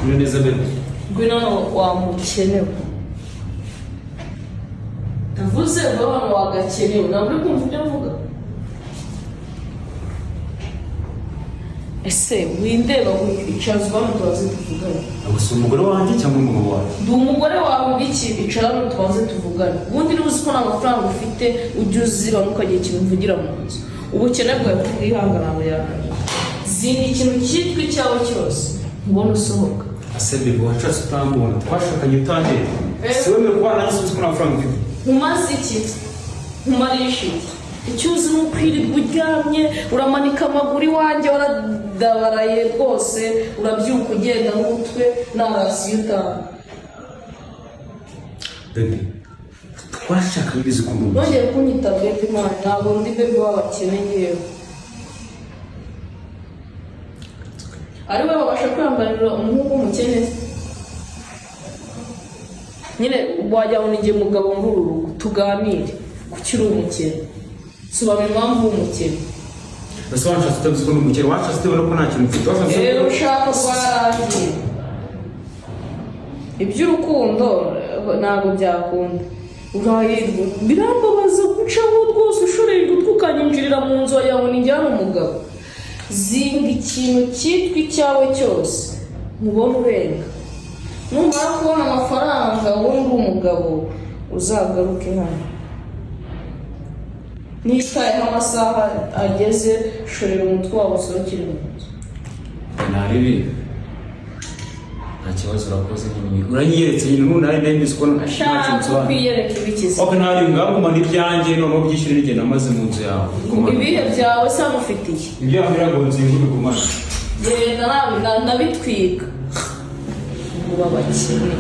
Uri neza bebe. Ngwino wamukenewe. Ndavuze baba wagakenewe. Nabwo kumva ibyo mvuga. Ese windeba wicazwa n'utwaze tuvugana. Gusa umugore wanjye cyangwa umugabo wawe? Ndi umugore wawe biki bicara n'utwaze tuvugana. Ubundi niba uzi ko nta mafaranga ufite ujye uziba mukagira ikintu mvugira mu nzu. Ubukene bwawe bwihangana abo yawe. Zindi ikintu cyitwa icyawe cyose ubona usohoka. Ase bebe wacase utambona twashakanye utande. Siwe mwe kwa nanjye uzi ko nta mafaranga ufite. Nkumaze iki? Nkumarisha iki? Icyo uzi ni ukwirirwa uryamye uramanika amaguru iwanjye waradabaraye rwose urabyuka ugenda n'umutwe nta rasiyo utanga. Bebe twashakanye bizi ko ndi nongeye kunyita bebe imana ntabwo ndi bebe w'abakene ngewe. Ari we babasha kwambarira umuhungu w'umukene nyine wajya ngo nige mugabo muri uru rugo tuganire kuki uri umukene sobanura impamvu w'umukene. Bese wanshatse utabizi ko ndi umukene wanshatse utebona ko nta kintu mfite rero ushaka rwarangiye iby'urukundo ntabwo byakunda urahirwa birambabaza gucaho rwose ushoreye udutwe ukanyinjirira mu nzu wagira ngo nijyane umugabo. Zinga ikintu cyitwa icyawe cyose mubone urenga numara kubona amafaranga wowe uri umugabo uzagaruke hano. Nitayeho amasaha ageze shorera umutwe wawe usohokere mu nzu. Naribi nta kibazo urakoze nyine uranyeretse nyine nunari ndabise ko ashaka kwiyereka ibikiza. Ok ntari ngabumana ibyanjye none byishyure n'igenda amaze mu nzu yawe. Ibihe byawe se amufitiye ibyo biragonze ngo bigumane genda nabitwika ngo babakene.